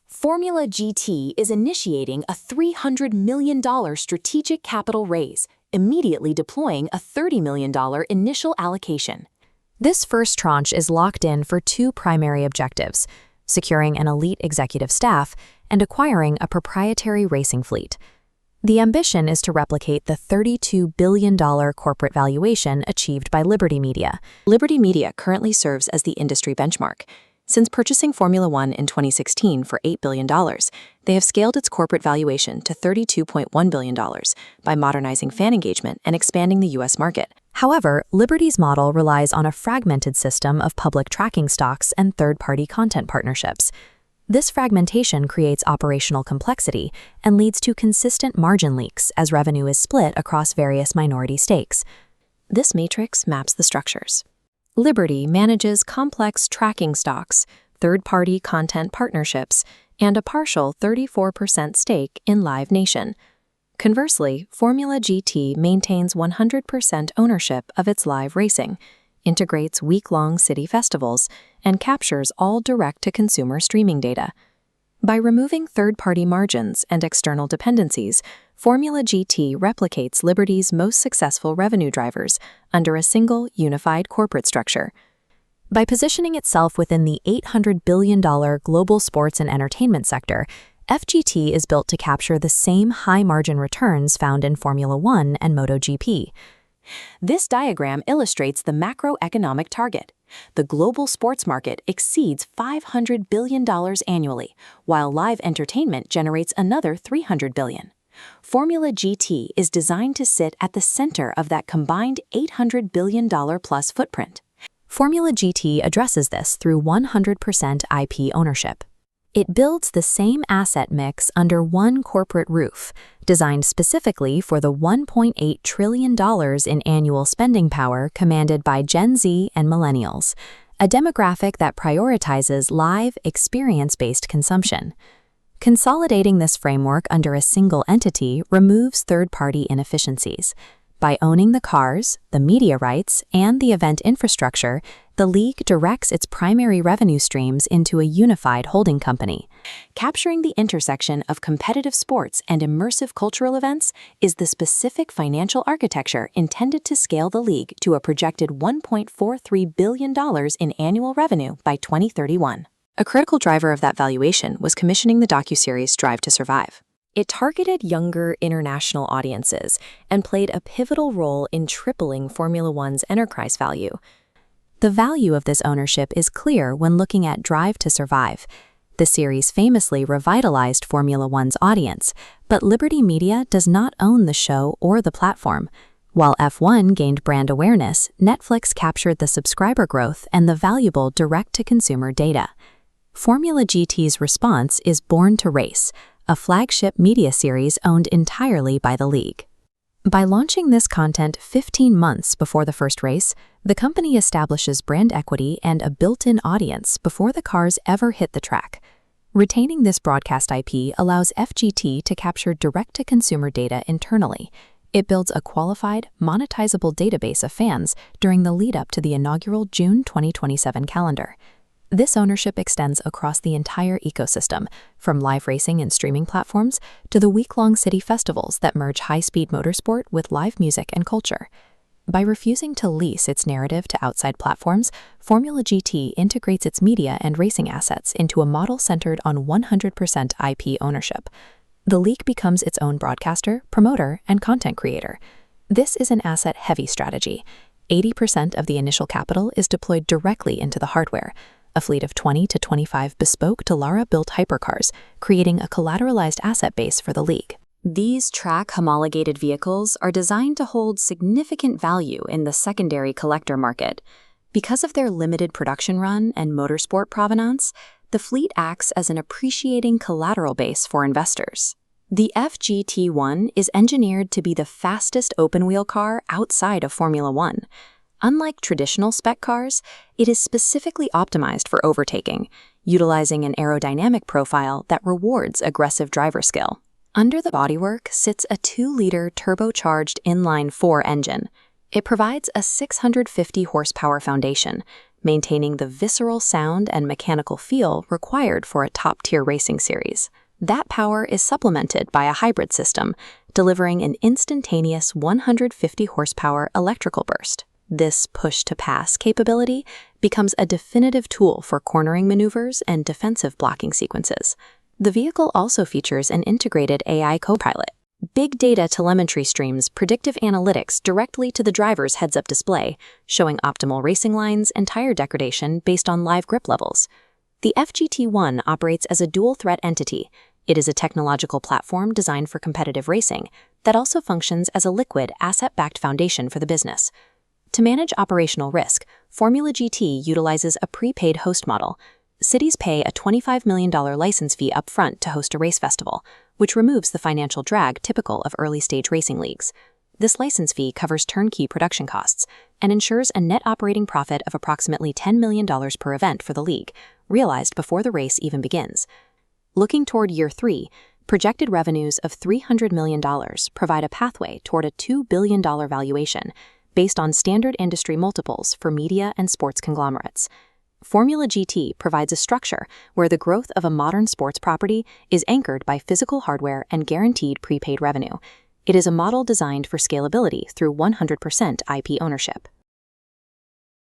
Formula GT is initiating a $300 million strategic capital raise, immediately deploying a $30 million initial allocation. This first tranche is locked in for two primary objectives: securing an elite executive staff and acquiring a proprietary racing fleet. The ambition is to replicate the $32 billion corporate valuation achieved by Liberty Media. Liberty Media currently serves as the industry benchmark. Since purchasing Formula One in 2016 for $8 billion, they have scaled its corporate valuation to $32.1 billion by modernizing fan engagement and expanding the U.S. market. However, Liberty's model relies on a fragmented system of public tracking stocks and third-party content partnerships. This fragmentation creates operational complexity and leads to consistent margin leaks as revenue is split across various minority stakes. This matrix maps the structures. Liberty manages complex tracking stocks, third-party content partnerships, and a partial 34% stake in Live Nation. Conversely, Formula GT maintains 100% ownership of its live racing, integrates week-long city festivals, and captures all direct-to-consumer streaming data. By removing third-party margins and external dependencies, Formula GT replicates Liberty's most successful revenue drivers under a single, unified corporate structure. By positioning itself within the $800 billion global sports and entertainment sector, FGT is built to capture the same high-margin returns found in Formula One and MotoGP. This diagram illustrates the macroeconomic target. The global sports market exceeds $500 billion annually, while live entertainment generates another $300 billion. Formula GT is designed to sit at the center of that combined $800 billion plus footprint. Formula GT addresses this through 100% IP ownership. It builds the same asset mix under one corporate roof, designed specifically for the $1.8 trillion in annual spending power commanded by Gen Z and Millennials, a demographic that prioritizes live, experience-based consumption. Consolidating this framework under a single entity removes third-party inefficiencies. By owning the cars, the media rights, and the event infrastructure, the league directs its primary revenue streams into a unified holding company. Capturing the intersection of competitive sports and immersive cultural events is the specific financial architecture intended to scale the league to a projected $1.43 billion in annual revenue by 2031. A critical driver of that valuation was commissioning the docuseries Drive to Survive. It targeted younger international audiences and played a pivotal role in tripling Formula One's enterprise value. The value of this ownership is clear when looking at Drive to Survive. The series famously revitalized Formula One's audience, but Liberty Media does not own the show or the platform. While F1 gained brand awareness, Netflix captured the subscriber growth and the valuable direct-to-consumer data. Formula GT's response is Born to Race, a flagship media series owned entirely by the league. By launching this content 15 months before the first race, the company establishes brand equity and a built-in audience before the cars ever hit the track. Retaining this broadcast IP allows FGT to capture direct-to-consumer data internally. It builds a qualified, monetizable database of fans during the lead-up to the inaugural June 2027 calendar. This ownership extends across the entire ecosystem, from live racing and streaming platforms to the week-long city festivals that merge high-speed motorsport with live music and culture. By refusing to lease its narrative to outside platforms, Formula GT integrates its media and racing assets into a model centered on 100% IP ownership. The league becomes its own broadcaster, promoter, and content creator. This is an asset-heavy strategy. 80% of the initial capital is deployed directly into the hardware, a fleet of 20 to 25 bespoke Dallara-built hypercars, creating a collateralized asset base for the league. These track-homologated vehicles are designed to hold significant value in the secondary collector market. Because of their limited production run and motorsport provenance, the fleet acts as an appreciating collateral base for investors. The FGT1 is engineered to be the fastest open-wheel car outside of Formula One. Unlike traditional spec cars, it is specifically optimized for overtaking, utilizing an aerodynamic profile that rewards aggressive driver skill. Under the bodywork sits a 2-liter turbocharged inline-4 engine. It provides a 650 horsepower foundation, maintaining the visceral sound and mechanical feel required for a top-tier racing series. That power is supplemented by a hybrid system, delivering an instantaneous 150 horsepower electrical burst. This push-to-pass capability becomes a definitive tool for cornering maneuvers and defensive blocking sequences. The vehicle also features an integrated AI co-pilot. Big data telemetry streams predictive analytics directly to the driver's heads-up display, showing optimal racing lines and tire degradation based on live grip levels. The FGT-1 operates as a dual-threat entity. It is a technological platform designed for competitive racing that also functions as a liquid, asset-backed foundation for the business. To manage operational risk, Formula GT utilizes a prepaid host model. Cities pay a $25 million license fee upfront to host a race festival, which removes the financial drag typical of early-stage racing leagues. This license fee covers turnkey production costs and ensures a net operating profit of approximately $10 million per event for the league, realized before the race even begins. Looking toward year 3, projected revenues of $300 million provide a pathway toward a $2 billion valuation based on standard industry multiples for media and sports conglomerates. Formula GT provides a structure where the growth of a modern sports property is anchored by physical hardware and guaranteed prepaid revenue. It is a model designed for scalability through 100% IP ownership.